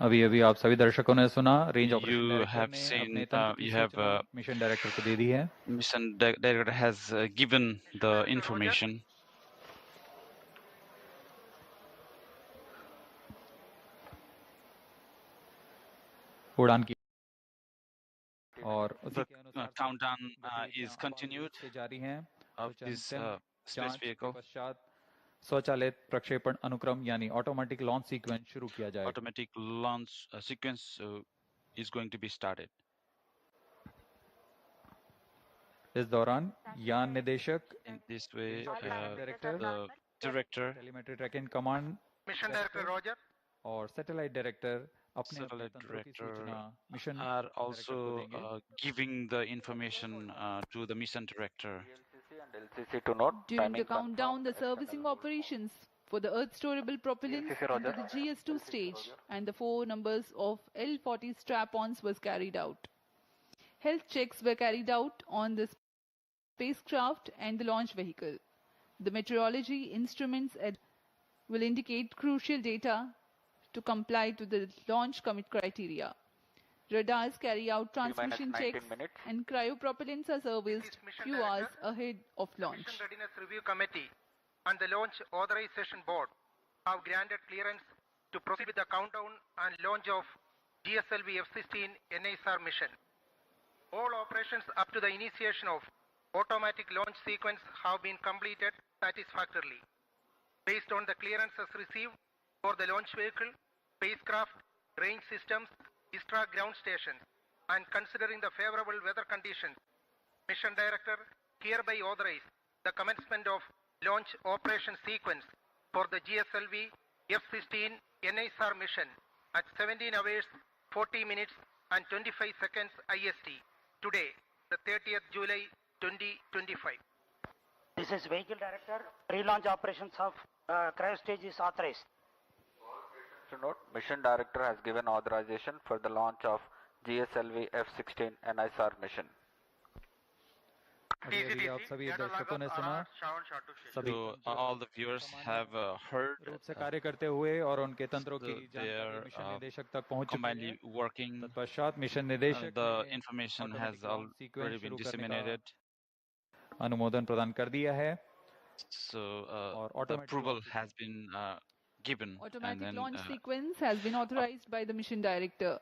अभी अभी आप सभी दर्शकों ने सुना range operation You director have ने seen, अपने तंत्र की you have सूचना मिशन डायरेक्टर को दे दी है. mission director has given the information. उड़ान की और The countdown is continued से जारी हैं. of this space जांच के vehicle. पश्चात स्वचालित प्रक्षेपण अनुक्रम यानी ऑटोमेटिक लॉन्च सीक्वेंस शुरू किया जाएगा. Automatic launch sequence is going to be started. इस दौरान यान निदेशक, In this way, director, the director, telemetry tracking command mission director Roger और सैटेलाइट डायरेक्टर अपने satellite तंत्रों की director सूचना मिशन are डायरेक्टर को also देंगे. giving the information to the mission director. LCC to note. During the countdown, the servicing operations for the Earth-storable propellants into the GS2 stage and the 4 numbers of L40 strap-ons was carried out. Health checks were carried out on the spacecraft and the launch vehicle. The meteorology instruments will indicate crucial data to comply to the launch commit criteria. Radars carry out transmission checks and cryopropellants are serviced few hours ahead of launch. Mission Readiness Review Committee and the Launch Authorization Board have granted clearance to proceed with the countdown and launch of GSLV F-16 NISAR mission. All operations up to the initiation of automatic launch sequence have been completed satisfactorily. Based on the clearances received for the launch vehicle, spacecraft, range systems, ISTRA ground stations, and considering the favorable weather conditions, Mission Director hereby authorize the commencement of launch operation sequence for the GSLV F-16 NISAR mission at 17 hours, 40 minutes and 25 seconds IST today, the 30th July 2025. This is Vehicle Director. Pre-launch operations of cryo stage is authorized. To note, Mission Director has given authorization for the launch of GSLV F-16 NISAR mission. अभी आप सभी दर्शकों ने सुना, सभी So all the viewers have heard रूप से कार्य करते हुए और उनके तंत्रों की they are मिशन निदेशक तक पहुंच चुकी combinedly है. working. तत्पश्चात मिशन निदेशक The information has already been disseminated. अनुमोदन प्रदान कर दिया है. So the approval has been given. Automatic and then, launch sequence has been authorized by the mission director.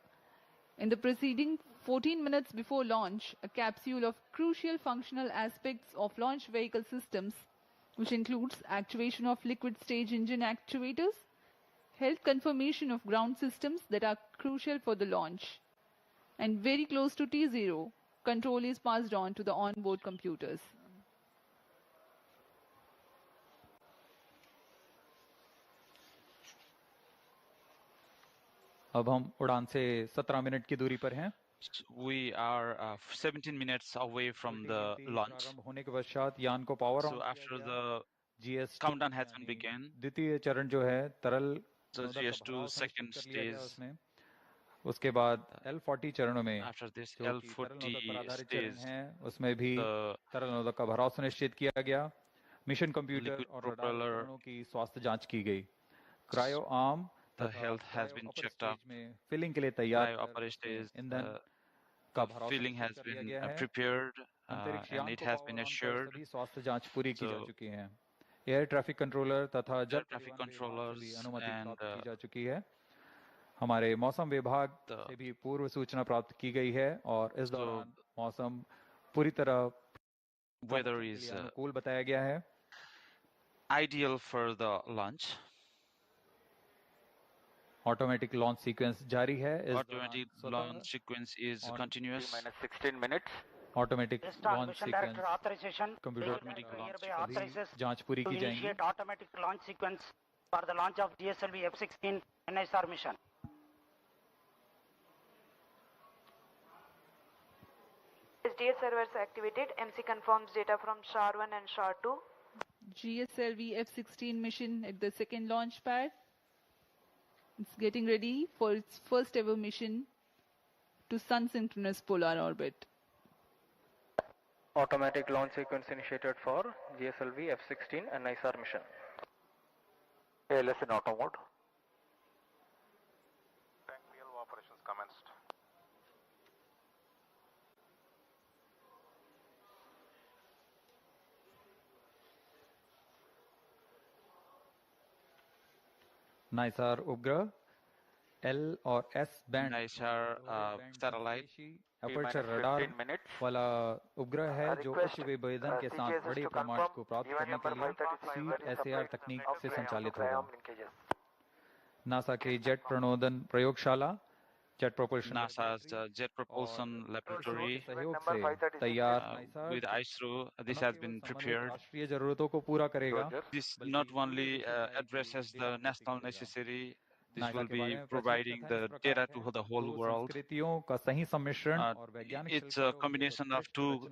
In the preceding 14 minutes before launch, a capsule of crucial functional aspects of launch vehicle systems, which includes actuation of liquid stage engine actuators, health confirmation of ground systems that are crucial for the launch, and very close to T0, control is passed on to the onboard computers. अब हम उड़ान से 17 minute की दूरी पर हैं. We are 17 minutes away from the launch. प्रारंभ होने के पश्चात यान को power So after the GS countdown has been begun, द्वितीय चरण जो है तरल the GS2 second stage. उसके बाद L40 चरणों में After this जो कि तरल नोदक पर L40 आधारित stage, चरण है, उसमें भी the तरल नोदक का भराव सुनिश्चित किया गया. मिशन कंप्यूटर liquid और रडार propeller, उपकरणों की स्वास्थ्य जांच की गई. Cryo arm the health has been checked up. में फिलिंग के लिए तैयार Cryo upper stage, ईंधन the filling has been prepared and it has been assured. सभी स्वास्थ्य जांच पूरी की जा So, चुकी है. एयर ट्रैफिक कंट्रोलर तथा जल traffic परिवहन विभाग से controllers भी अनुमति and, प्राप्त की जा चुकी है. हमारे मौसम विभाग से भी पूर्व सूचना प्राप्त की गई है और इस दौरान मौसम पूरी तरह weather is अनुकूल बताया गया है. ideal for the launch. Automatic launch sequence जारी है. Automatic launch sequence is continuous. -16 minutes. Automatic launch Mission sequence Director authorization. Computer Automatic launch Hereby authorizes जांच पूरी to की जाएंगी. initiate automatic launch sequence for the launch of GSLV F-16 NISAR mission. SDA servers activated. MC confirms data from SHAR-1 and SHAR-2. GSLV F-16 mission at the second launch pad. It's getting ready for its first ever mission to sun synchronous polar orbit. Automatic launch sequence initiated for GSLV F-16 and NISAR mission. ALS in auto mode. NISAR उपग्रह L और S band NISAR satellite aperture radar वाला उपग्रह है जो उच्च विभेदन के साथ बड़े प्रमाण को प्राप्त करने के लिए सीट SAR तकनीक से संचालित होगा। नासा के जेट प्रणोदन प्रयोगशाला jet propulsion NASA's Jet Propulsion Laboratory सहयोग से तैयार with ISRO. This has been prepared. राष्ट्रीय जरूरतों को पूरा करेगा। This not only addresses the national necessity, this will be providing the data to the whole world. का सही सम्मिश्रण और वैज्ञानिक It's a combination of two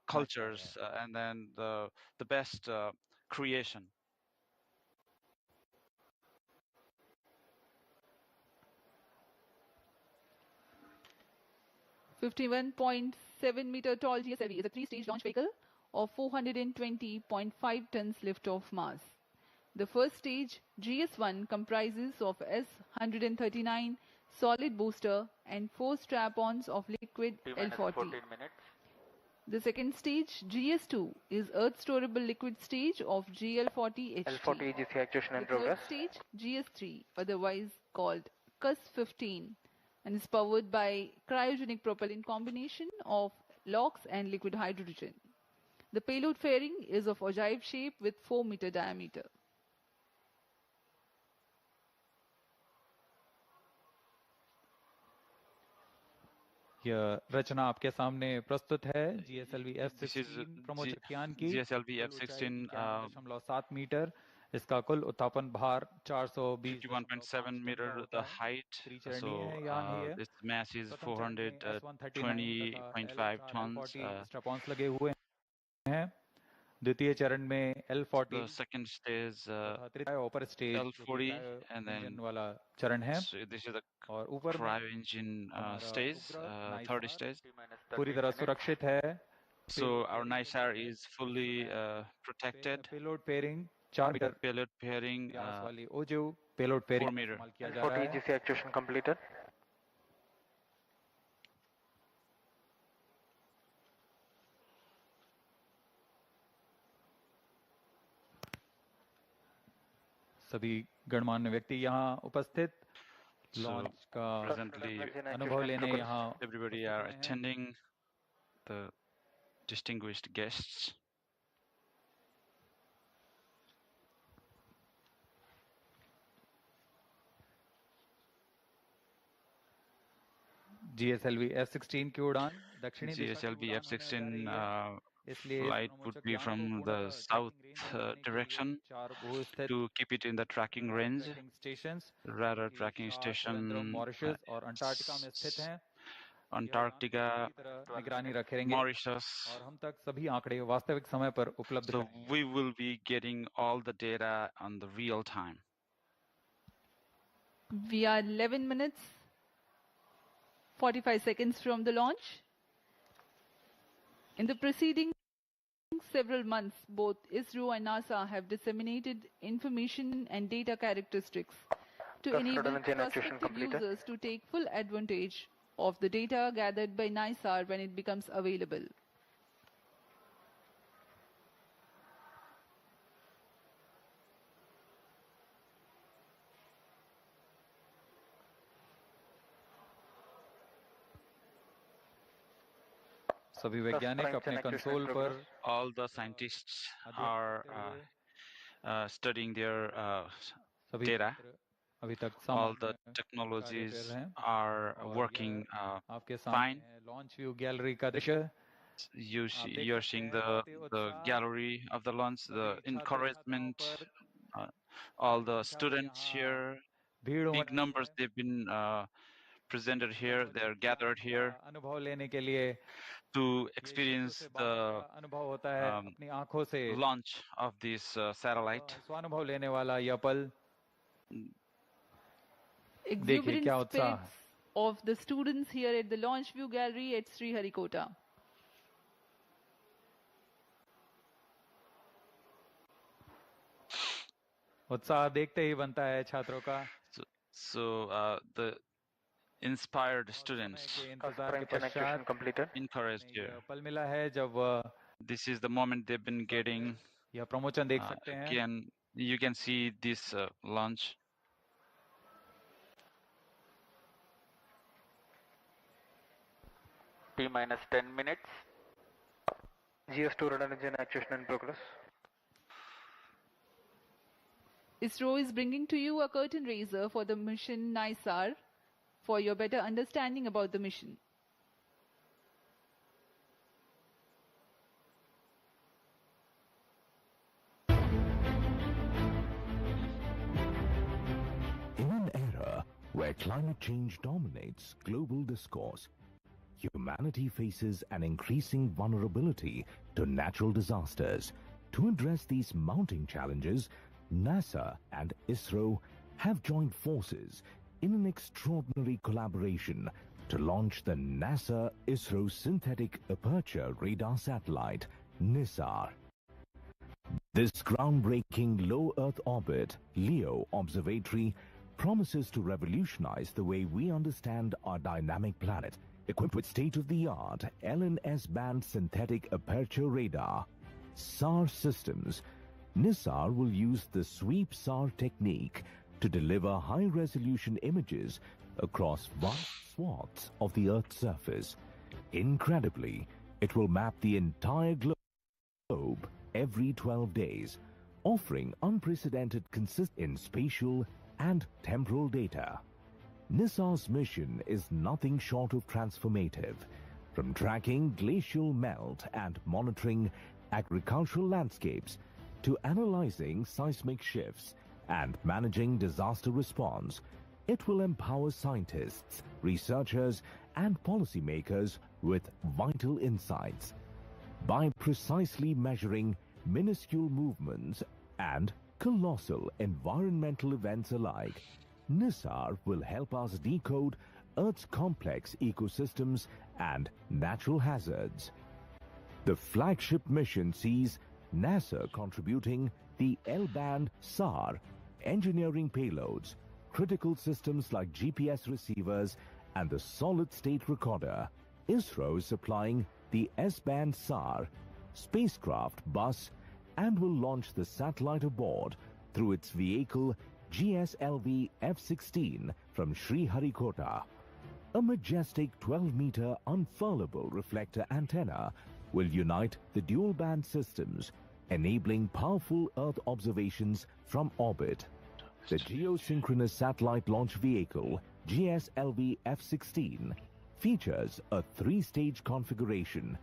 cultures and then the best creation. 51.7 meter tall GSLV is a 3-stage launch vehicle of 420.5 tons liftoff mass. The first stage, GS1, comprises of S-139 solid booster and 4 strap-ons of liquid L40. The second stage, GS2, is Earth storable liquid stage of GL40 HT. L40 EGC actuation in The progress. third stage, GS3, otherwise called CUS-15, and is powered by cryogenic propellant combination of LOX and liquid hydrogen. The payload fairing is of ogive shape with 4-meter diameter. यह रचना आपके सामने प्रस्तुत है GSLV F16 प्रमोचयान की GSLV F16 7 metre इसका कुल उत्थापन भार 51.7 meter the height, so its mass is 420.5 tons. स्ट्रैप-ऑन्स लगे हुए हैं। द्वितीय चरण में L40 the second stage ऊपर स्टेज L40 and then वाला चरण है so this is the और ऊपर cryo engine stage, third stage. पूरी तरह सुरक्षित है। So our NISAR is fully protected. Payload pairing 4 metre Payload pairing वाली ओजू पेलोड पेयरिंग 4 meter. इस्तेमाल किया जा रहा है। EGC actuation completed. सभी गणमान्य व्यक्ति यहाँ उपस्थित लॉन्च का Presently, अनुभव लेने यहाँ everybody are attending, the distinguished guests. GSLV F16 की उड़ान दक्षिणी GSLV F16 flight would be from the south direction to keep it in the tracking range. Radar tracking station Mauritius और अंटार्कटिका में स्थित हैं। Antarctica, निगरानी रखेंगे Mauritius. और हम तक सभी आंकड़े वास्तविक समय पर उपलब्ध So रहेंगे। we will be getting all the data on the real time. We are 11 minutes 45 seconds from the launch. In the preceding several months, both ISRO and NASA have disseminated information and data characteristics to enable prospective users to take full advantage of the data gathered by NISAR when it becomes available. सभी वैज्ञानिक अपने console पर All the scientists are studying their सभी data. अभी तक All the technologies are working fine. Launch view gallery का दृश्य You're seeing the gallery of the launch, the encouragement, all the students here, big numbers they've been presented here, they're gathered here अनुभव लेने के लिए to experience the अनुभव होता है अपनी आंखों से launch of this satellite. स्वानुभव लेने वाला यह पल Exuberant spirits of the students here at the launch view gallery at Sriharikota. उत्साह देखते ही बनता है छात्रों का। So the inspired students encouraged here. पल मिला है जब This is the moment they've been getting. यह प्रमोशन देख सकते हैं। Again, you can see this launch. T minus 10 minutes. GS2 radar engine actuation in progress. ISRO is bringing to you a curtain raiser for the mission NISAR for your better understanding about the mission. In an era where climate change dominates global discourse, humanity faces an increasing vulnerability to natural disasters. To address these mounting challenges, NASA and ISRO have joined forces in an extraordinary collaboration to launch the NASA-ISRO Synthetic Aperture Radar Satellite, NISAR. This groundbreaking low Earth orbit LEO observatory promises to revolutionize the way we understand our dynamic planet. Equipped with state-of-the-art LNS band synthetic aperture radar, SAR systems, NISAR will use the sweep SAR technique to deliver high-resolution images across vast swaths of the Earth's surface. Incredibly, it will map the entire globe every 12 days, offering unprecedented consistency in spatial and temporal data. NISAR's mission is nothing short of transformative. From tracking glacial melt and monitoring agricultural landscapes to analyzing seismic shifts and managing disaster response, it will empower scientists, researchers, and policymakers with vital insights. By precisely measuring minuscule movements and colossal environmental events alike, NISAR will help us decode Earth's complex ecosystems and natural hazards. The flagship mission sees NASA contributing the L-band SAR, engineering payloads, critical systems like GPS receivers, and the solid-state recorder. ISRO is supplying the S-band SAR, spacecraft bus, and will launch the satellite aboard through its vehicle GSLV F-16 from Sriharikota. A majestic 12-meter unfurlable reflector antenna will unite the dual-band systems, enabling powerful Earth observations from orbit. The geosynchronous satellite launch vehicle, GSLV F-16, features a three-stage configuration.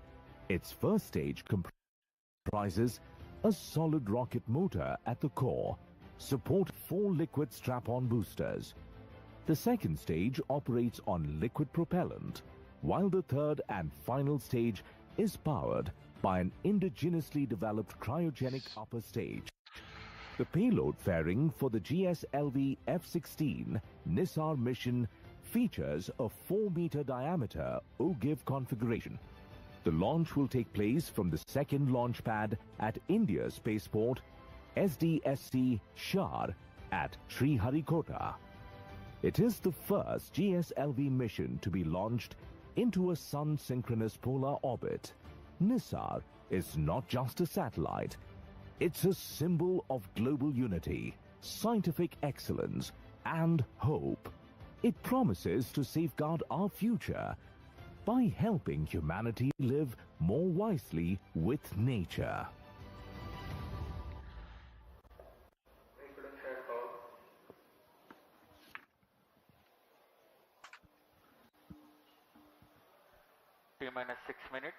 Its first stage comprises a solid rocket motor at the core, support 4 liquid strap-on boosters. The second stage operates on liquid propellant, while the third and final stage is powered by an indigenously developed cryogenic upper stage. The payload fairing for the GSLV F-16 NISAR mission features a 4-meter diameter OGIV configuration. The launch will take place from the second launch pad at India's spaceport, SDSC Shar at Sriharikota. It is the first GSLV mission to be launched into a sun-synchronous polar orbit. NISAR is not just a satellite. It's a symbol of global unity, scientific excellence, and hope. It promises to safeguard our future by helping humanity live more wisely with nature. T minus 6 minutes.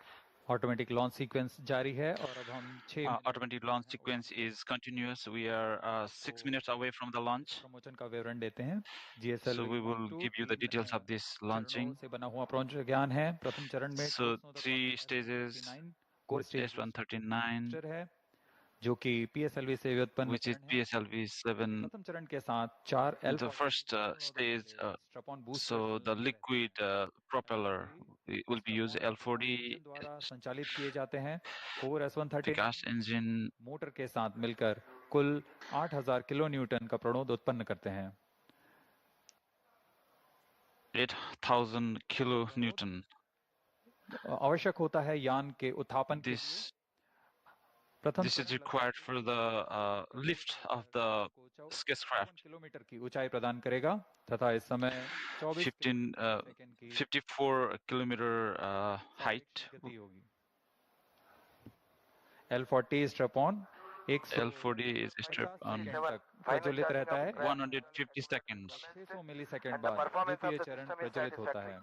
Automatic launch sequence जारी है और अब हम 6 automatic launch sequence is continuous. We are 6 minutes away from the launch. Promotion का विवरण देते हैं. So we will give you the details of this launching. से बना हुआ ज्ञान है. प्रथम चरण में So 3 stages. Core stage S139 है जो कि PSLV से व्युत्पन्न which is PSLV 7. प्रथम चरण के साथ 4 The first stage, so the liquid propeller will be used L40 द्वारा संचालित किए जाते हैं. Core S139 the gas engine motor के साथ मिलकर कुल 8000 किलो न्यूटन का प्रणोद उत्पन्न करते हैं. 8000 kilo Newton. आवश्यक होता है यान के उत्थापन के This This is required for the lift of the spacecraft. 54 kilometre की ऊंचाई प्रदान करेगा तथा इस समय 54 kilometer height. गति होगी. L40 strap on L40 is strap on प्रज्वलित रहता है 150 seconds. 600 मिलीसेकंड बाद द्वितीय चरण प्रज्वलित होता है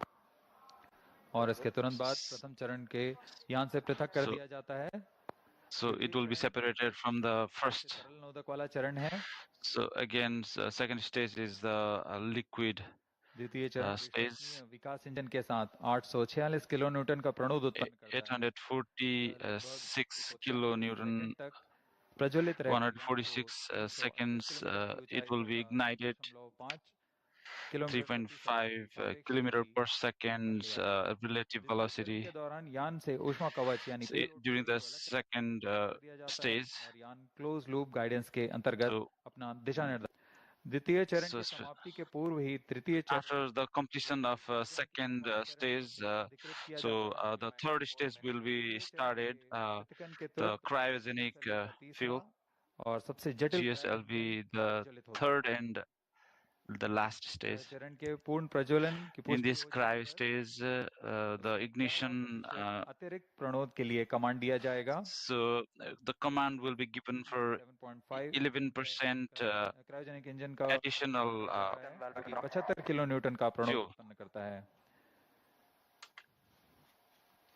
और इसके तुरंत बाद प्रथम चरण के यान से पृथक कर दिया जाता है. So it will be separated from the first. सरल नोदक वाला चरण है. So again, second stage is the liquid द्वितीय चरण stage. विकास इंजन के साथ 846 किलोन्यूटन का प्रणोद उत्पन्न करता है. 846 kilonewton. प्रज्वलित 146 seconds. It will be ignited. 3.5 kilometer per second relative velocity. During the second stage, close loop guidance के अंतर्गत अपना दिशा निर्देश. द्वितीय चरण की समाप्ति के पूर्व ही तृतीय चरण. After the completion of second stage, the third stage will be started. The cryogenic fuel, और सबसे जटिल GSLV, the third and the last stage. चरण के पूर्ण प्रज्वलन की In this cryo stage, the ignition अतिरिक्त प्रणोद के लिए कमांड दिया जाएगा. So the command will be given for 11% cryogenic engine का additional 75 किलोन्यूटन का प्रणोद fuel. उत्पन्न करता है.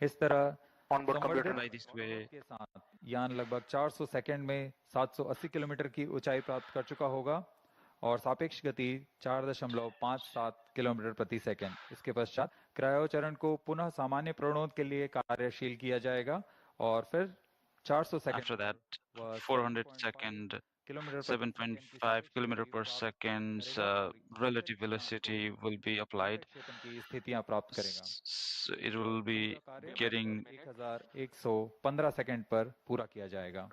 इस तरह By this way, के साथ यान लगभग 400 सेकंड में 780 किलोमीटर की ऊंचाई प्राप्त कर चुका होगा और सापेक्ष गति 4.57 किलोमीटर प्रति सेकंड. इसके पश्चात क्रायो चरण को पुनः सामान्य प्रणोद के लिए कार्यशील किया जाएगा और फिर 400 second. after that, 400 second, 7.5 kilometer per second relative velocity will be applied. की स्थितियां प्राप्त करेगा. So it will be getting 1115 second पर पूरा किया जाएगा.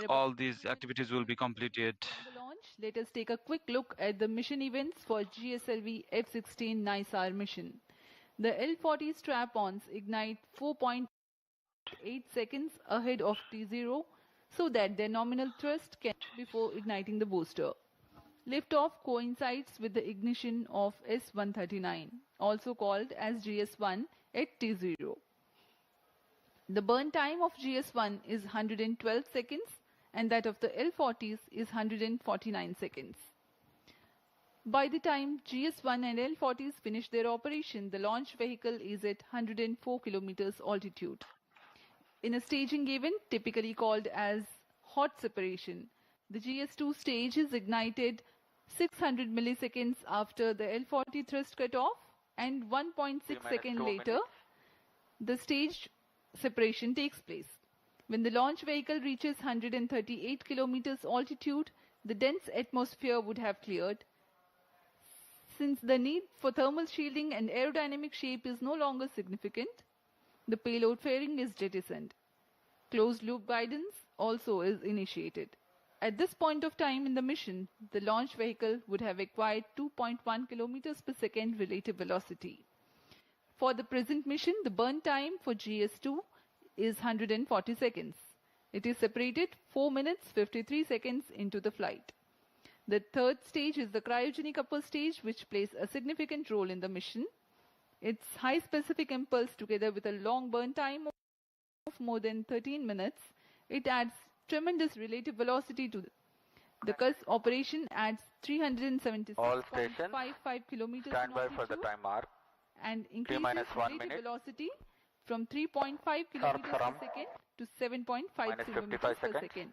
All these activities will be completed. Launch. Let us take a quick look at the mission events for GSLV F-16 NISAR mission. The L-40 strap-ons ignite 4.8 seconds ahead of T0 so that their nominal thrust can before igniting the booster. Liftoff coincides with the ignition of S-139, also called as GS-1 at T0. The burn time of GS-1 is 112 seconds and that of the L-40s is 149 seconds. By the time GS-1 and L-40s finish their operation, the launch vehicle is at 104 kilometers altitude. In a staging event typically called as hot separation, the GS-2 stage is ignited 600 milliseconds after the L-40 thrust cutoff and 1.6 seconds later, the stage separation takes place. When the launch vehicle reaches 138 kilometers altitude, the dense atmosphere would have cleared. Since the need for thermal shielding and aerodynamic shape is no longer significant, the payload fairing is jettisoned. Closed loop guidance also is initiated. At this point of time in the mission, the launch vehicle would have acquired 2.1 kilometers per second relative velocity. For the present mission, the burn time for GS2 is 140 seconds. It is separated 4 minutes 53 seconds into the flight. The third stage is the cryogenic upper stage, which plays a significant role in the mission. Its high specific impulse together with a long burn time of more than 13 minutes, it adds tremendous relative velocity to the operation adds 376.55 kilometers stand by for the time mark. And increases relative velocity from 3.5 kilometers per second to 7.5 kilometers per second.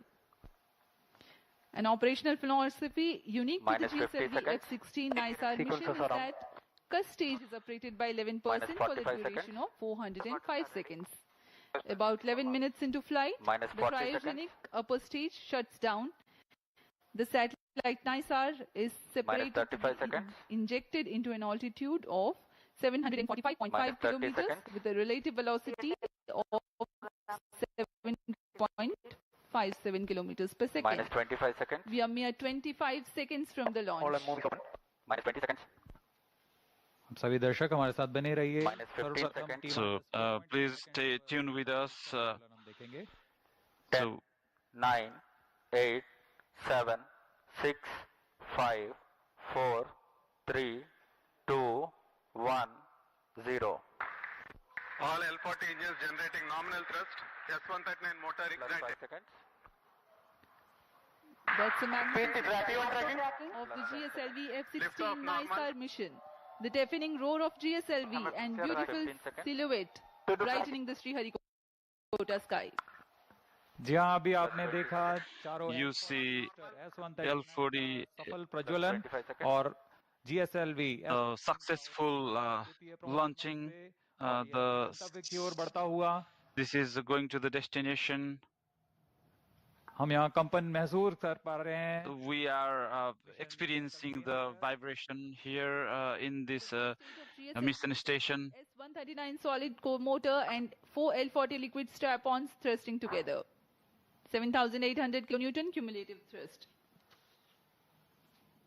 An operational philosophy unique to the GSLV F-16 NISAR mission is that CUS stage is operated by 11% for the duration of 405 seconds. About 11 minutes into flight, the cryogenic upper stage shuts down. The satellite NISAR is separated to be injected into an altitude of 745.5 kilometers with a relative velocity of 7.57 kilometers per second. Minus 25 seconds. We are mere 25 seconds from the launch. Minus 20 seconds. सभी दर्शक हमारे साथ बने रहिए। Minus 15 seconds. So please stay tuned with us. हम देखेंगे 10, So 9, 8, 7, 6, 5, 4, 3, 2, 1, 0. All L40 engines generating nominal thrust. S139 motor Plus 5 ignited. seconds. That's a magnificent tracking. of the GSLV F-16 Liftoff normal. NISAR mission. The deafening roar of GSLV and beautiful 15 seconds. silhouette brightening the Sriharikota sky. जी हाँ, अभी आपने देखा चारों you see S-139 L40 सफल प्रज्वलन 25 seconds. और GSLV successful launching. गंतव्य की ओर बढ़ता हुआ This is going to the destination. हम यहाँ कंपन महसूस कर पा रहे हैं। We are experiencing the vibration here in this mission station. S139 solid core motor and 4 L40 liquid strap-ons thrusting together. 7,800 kN cumulative thrust.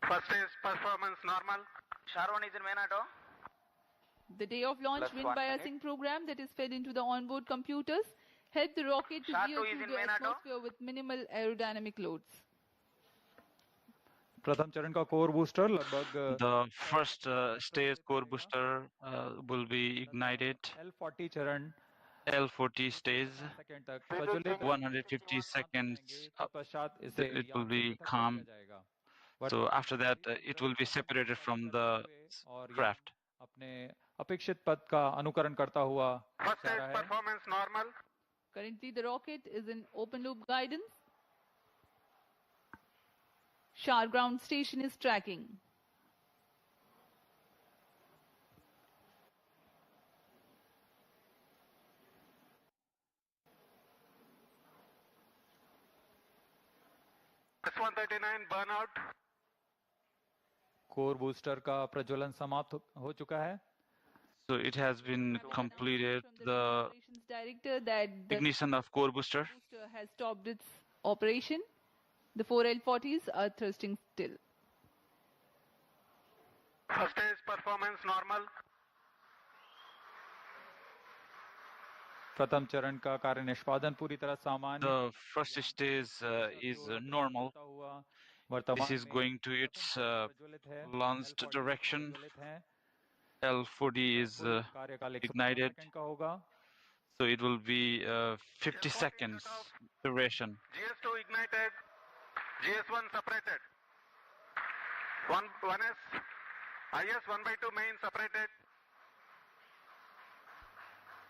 First stage performance normal. SHAR-1 is in main auto. The day of launch Plus wind 1 biasing minute. program that is fed into the onboard computers helped the rocket to SHAR-2 veer is through in the main auto. atmosphere with minimal aerodynamic loads. प्रथम चरण का core booster लगभग The first stage core booster will be ignited. L40 चरण L40 stage, second तक प्रज्वलित 150 seconds. पश्चात इसे It will be यांत्रिक कर calm. दिया जाएगा। So after that, it will be separated from the और craft. अपने अपेक्षित पथ का अनुकरण करता हुआ First जा stage रहा है। performance normal. Currently, the rocket is in open loop guidance. SHAR ground station is tracking. S139 burnout. Core booster का प्रज्वलन समाप्त हो चुका है। So it has been completed. From the The operations director that the ignition of core booster. booster has stopped its operation. The 4 L40s are thrusting still. First stage performance normal. प्रथम चरण का कार्य निष्पादन पूरी तरह सामान्य The first stage is normal. वर्तमान This is में going to its प्रज्वलित है। launched L40 direction. प्रज्वलित है। L40 is कुल कार्यकाल 150 ignited. सेकंड का होगा। So it will be 50 seconds duration. GS2 ignited. GS1 separated. 1S. IS 1/2 main separated.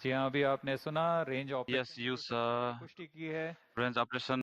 जी हाँ, अभी आपने सुना रेंज Yes, ऑपरेशन use पुष्टि की है। range operation